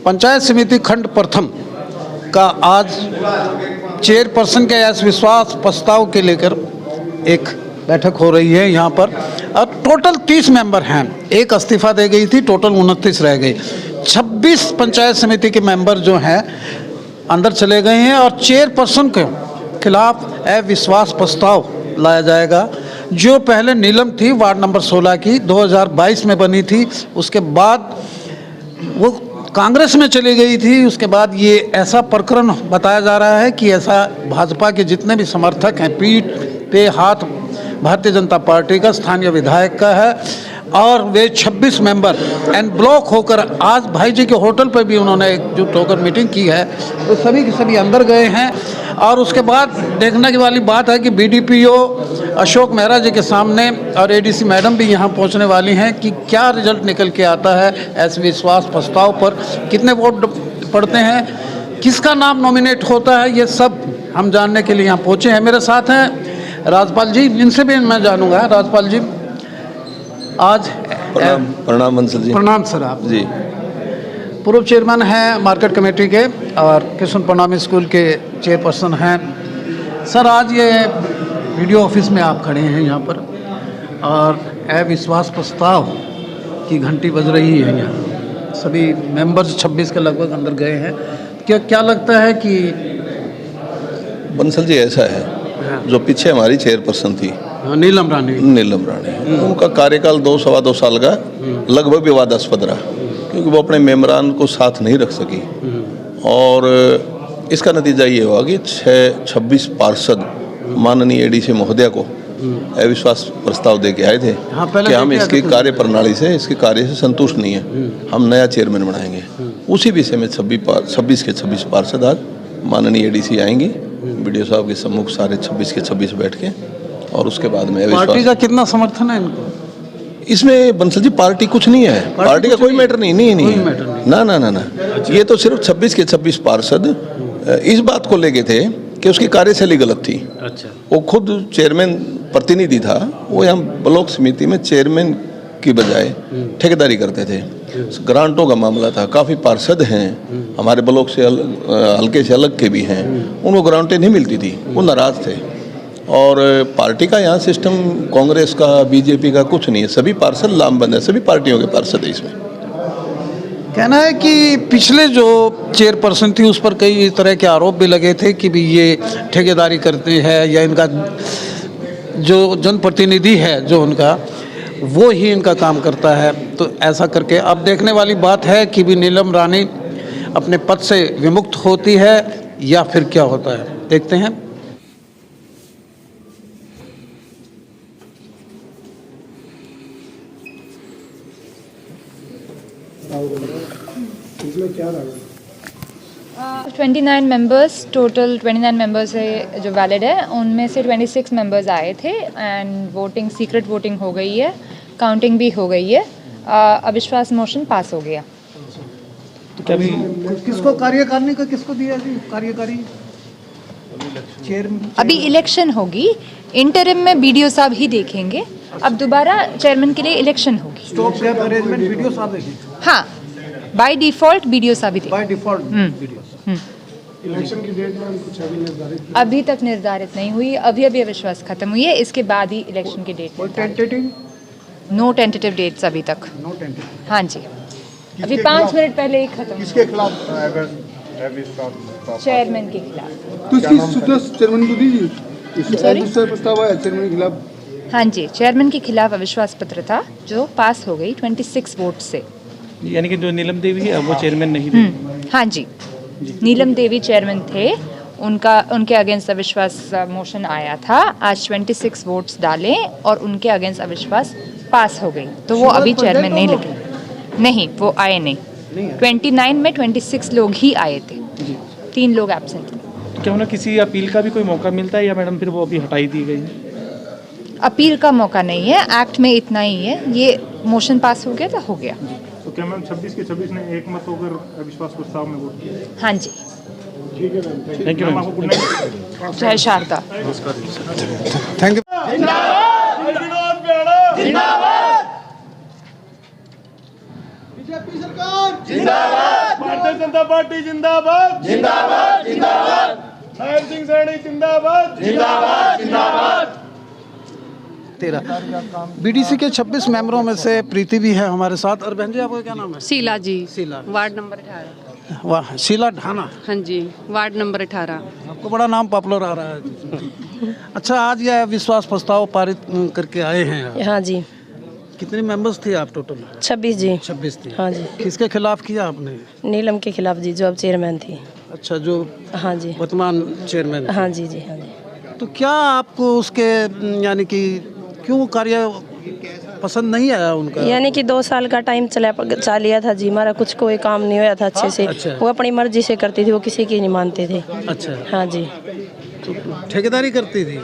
पंचायत समिति खंड प्रथम का आज चेयरपर्सन के विश्वास प्रस्ताव के लेकर एक बैठक हो रही है यहाँ पर। और टोटल 30 मेंबर हैं, एक इस्तीफा दे गई थी, टोटल 29 रह गई। 26 पंचायत समिति के मेंबर जो हैं अंदर चले गए हैं और चेयरपर्सन के खिलाफ अविश्वास प्रस्ताव लाया जाएगा। जो पहले नीलम थी वार्ड नंबर 16 की 2022 में बनी थी, उसके बाद वो कांग्रेस में चली गई थी। उसके बाद ये ऐसा प्रकरण बताया जा रहा है कि ऐसा भाजपा के जितने भी समर्थक हैं, पीठ पे हाथ भारतीय जनता पार्टी का स्थानीय विधायक का है और वे 26 मेंबर एंड ब्लॉक होकर आज भाई जी के होटल पर भी उन्होंने एकजुट होकर मीटिंग की है। तो सभी के सभी अंदर गए हैं और उसके बाद देखने की वाली बात है कि बीडीपीओ अशोक मेहरा जी के सामने और एडीसी मैडम भी यहाँ पहुँचने वाली हैं कि क्या रिजल्ट निकल के आता है ऐसे विश्वास प्रस्ताव पर, कितने वोट पड़ते हैं, किसका नाम नॉमिनेट होता है, ये सब हम जानने के लिए यहाँ पहुँचे हैं। मेरे साथ हैं राजपाल जी, इनसे भी मैं जानूंगा। राजपाल जी, आज प्रणाम बंसल जी। प्रणाम सर। आप जी पूर्व चेयरमैन हैं मार्केट कमेटी के और कृष्ण प्रणामी स्कूल के चेयरपर्सन हैं। सर, आज ये वीडियो ऑफिस में आप खड़े हैं यहाँ पर और अविश्वास प्रस्ताव की घंटी बज रही है। यहाँ सभी मेंबर्स 26 के लगभग अंदर गए हैं। क्या लगता है कि बंसल जी ऐसा है, जो पीछे हमारी चेयरपर्सन थी नीलम रानी, उनका कार्यकाल 2-2.25 साल का लगभग विवादास्पद रहा, क्योंकि वो अपने मेम्बरान को साथ नहीं रख सकी। और इसका नतीजा ये हुआ कि 26 पार्षद माननीय एडीसी महोदया को अविश्वास प्रस्ताव दे के आए थे कि हम इसकी कार्य प्रणाली से, इसके कार्य से संतुष्ट नहीं है, हम नया चेयरमैन बनाएंगे। उसी विषय में 26 के 26 पार्षद आज माननीय एडीसी आएंगी, बीडीओ साहब के सम्मुख सारे 26 के 26 बैठ के, और उसके बाद में पार्टी का कितना समर्थन है इनको? इसमें बंसल जी पार्टी कुछ नहीं है, पार्टी का कोई मैटर नहीं ना। ये तो सिर्फ 26 के 26 पार्षद इस बात को लेके थे कि उसकी कार्यशैली गलत थी। अच्छा। वो खुद चेयरमैन प्रतिनिधि था, वो यहाँ ब्लॉक समिति में चेयरमैन की बजाय ठेकेदारी करते थे। ग्रांटों का मामला था, काफ़ी पार्षद हैं हमारे ब्लॉक से हल्के से अलग के भी हैं, उनको ग्रांटें नहीं मिलती थी, वो नाराज़ थे। और पार्टी का यहाँ सिस्टम कांग्रेस का, बीजेपी का कुछ नहीं है, सभी पार्षद लामबंद है, सभी पार्टियों के पार्षद है। इसमें कहना है कि पिछले जो चेयरपर्सन थी उस पर कई तरह के आरोप भी लगे थे कि भी ये ठेकेदारी करते हैं या इनका जो जनप्रतिनिधि है जो उनका, वो ही इनका काम करता है। तो ऐसा करके अब देखने वाली बात है कि भी नीलम रानी अपने पद से विमुक्त होती है या फिर क्या होता है, देखते हैं। इसमें क्या रहा? 29 मेंबर्स, टोटल 29 मेंबर्स है जो वैलिड है, उनमें से 26 मेंबर्स आए थे एंड वोटिंग, सीक्रेट वोटिंग हो गई है, काउंटिंग भी हो गई है, अविश्वास मोशन पास हो गया। तो क्या भी किसको कार्यकारिणी का किसको दिया जी? कार्यकारी चेयरमैन अभी इलेक्शन होगी, इंटरिम में बीडीओ साहब ही देखेंगे, अब दोबारा चेयरमैन के लिए इलेक्शन होगी। स्टॉप गैप अरेंजमेंट वीडियो साहब देखेंगे। हाँ, बाय डिफॉल्ट बीडीओ साहब ही बाय डिफॉल्ट वीडियो। इलेक्शन की डेट में कुछ अभी निर्धारित अभी तक निर्धारित नहीं हुई, अभी अविश्वास खत्म हुई है, इसके बाद ही इलेक्शन की date. Tentative? No tentative dates अभी तक। No tentative. हाँ जी, अभी 5 मिनट पहले ही खत्म। किसके खिलाफ चेयरमैन के खिलाफ। तो इसकी सूचना चेयरमैन को दीजिए। दूसरा प्रस्ताव आया चेयरमैन के खिलाफ। हाँ जी, चेयरमैन के खिलाफ अविश्वास पत्र था जो पास हो गई 26 वोट से। यानी कि जो नीलम देवी है वो चेयरमैन नहीं थे। हाँ जी, नीलम देवी चेयरमैन थे, उनके अगेंस्ट अविश्वास मोशन आया था, आज 26 वोट्स डाले और उनके अगेंस्ट अविश्वास पास हो गई, तो वो अभी चेयरमैन नहीं लगे। नहीं, वो आए नहीं। 29 में 26 लोग ही आए थे, 3 लोग एब्सेंट थे। तो क्या उन्हें किसी अपील का भी कोई मौका मिलता है या मैडम फिर वो अभी हटाई दी गई? अपील का मौका नहीं है, एक्ट में इतना ही है, ये मोशन पास हो गया तो हो गया। तो क्या मैम 26 के 26 ने एक मत होकर अविश्वास प्रस्ताव में वोट किया? हाँ जी, ठीक है मैम, थैंक यू मैम। आपको गुड नाइट। जय शारदा। Thank you. बीजेपी सरकार जिंदाबाद। भारतीय जनता पार्टी जिंदाबाद जिंदाबाद जिंदाबाद। नायब सिंह सैनी जिंदाबाद जिंदाबाद जिंदाबाद। 13 बीडीसी के 26 मेंबरों में से प्रीति भी है हमारे साथ। और बहन जी आपका क्या नाम है? शीला जी, शीला। Ward number 18। वाह, शीला ढाना। हाँ जी, वार्ड नंबर 18। आपको बड़ा नाम पॉपुलर आ रहा है। अच्छा, आज यह विश्वास प्रस्ताव पारित करके आए हैं। हाँ जी, कितने मेंबर्स थे आप टोटल? 26 जी। 26 थे। हाँ जी, किसके खिलाफ किया आपने? नीलम के खिलाफ जी, जो अब चेयरमैन थी। अच्छा, जो हाँ जी, वर्तमान चेयरमैन। हाँ जी जी, हाँ जी। तो क्या आपको उसके यानी कि क्यों कार्य पसंद नहीं आया उनका? यानी कि 2 साल का टाइम चला लिया था जी, हमारा कुछ कोई काम नहीं हुआ था अच्छे से। अच्छा। वो अपनी मर्जी से करती थी, वो किसी की नहीं मानते थे। अच्छा, हाँ जी, तो ठेकेदारी करती थी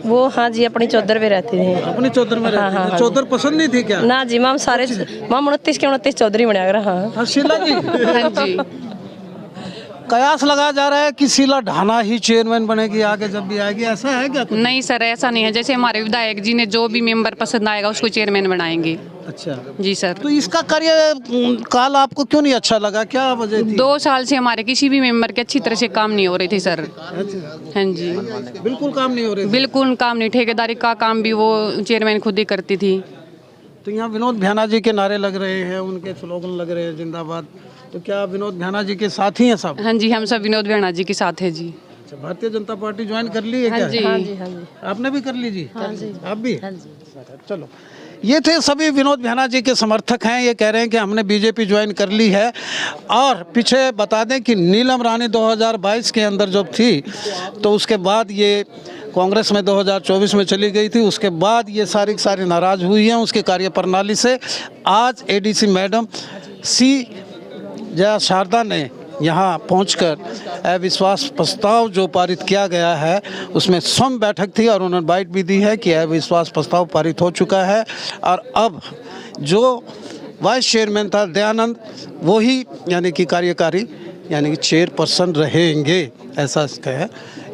वो हाँ जी अपनी चौधर में रहते थे। अपनी चौधर में हाँ, रहती हाँ, थी। हाँ। चौधर पसंद नहीं थी क्या? ना जी, माम सारे माम 29 के 29 चौधरी बना कर। हाँ हाँ, शीला जी। हाँ जी, कयास लगाया जा रहा है कि शीला ढाना ही चेयरमैन बनेगी आगे जब भी आएगी, ऐसा है क्या कुछ? नहीं सर, ऐसा नहीं है। जैसे हमारे विधायक जी ने जो भी मेंबर पसंद आएगा उसको चेयरमैन बनाएंगे। अच्छा, जी सर। तो इसका कार्यकाल आपको क्यों नहीं अच्छा लगा? क्या वजह थी? 2 साल से हमारे किसी भी मेंबर के अच्छी तरह से काम नहीं हो रहे थे सर। अच्छा, हाँ जी, बिल्कुल काम नहीं हो रहे थे। बिल्कुल काम नहीं। ठेकेदारी का काम भी वो चेयरमैन खुद ही करती थी। तो यहाँ विनोद भ्याना जी के नारे लग रहे हैं, उनके स्लोगन लग रहे हैं जिंदाबाद। तो क्या विनोद भ्याना जी के साथ ही हैं सब? हाँ जी, हम सब विनोद भैया जी के साथ है जी। अच्छा, भारतीय जनता पार्टी ज्वाइन कर ली है हाँ क्या? जी, हाँ जी, हाँ जी, आपने भी कर ली जी? हाँ जी, आप भी? हाँ जी। चलो, ये थे सभी विनोद भ्याना जी के समर्थक हैं। ये कह रहे हैं कि हमने बीजेपी ज्वाइन कर ली है। और पीछे बता दें कि नीलम रानी 2022 के अंदर जब थी तो उसके बाद ये कांग्रेस में 2024 में चली गई थी। उसके बाद ये सारी नाराज़ हुई हैं उसके कार्यप्रणाली से। आज एडीसी मैडम सी जया शारदा ने यहाँ पहुंचकर अविश्वास प्रस्ताव जो पारित किया गया है उसमें स्वयं बैठक थी और उन्होंने बाइट भी दी है कि अविश्वास प्रस्ताव पारित हो चुका है। और अब जो वाइस चेयरमैन था दयानंद, वही यानी कि कार्यकारी यानी कि चेयरपर्सन रहेंगे, ऐसा है।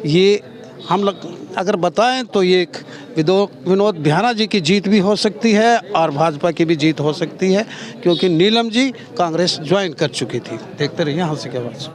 ये हम लोग अगर बताएं तो ये एक विनोद भ्याना जी की जीत भी हो सकती है और भाजपा की भी जीत हो सकती है, क्योंकि नीलम जी कांग्रेस ज्वाइन कर चुकी थी। देखते रहिए हंसी के आवाज़।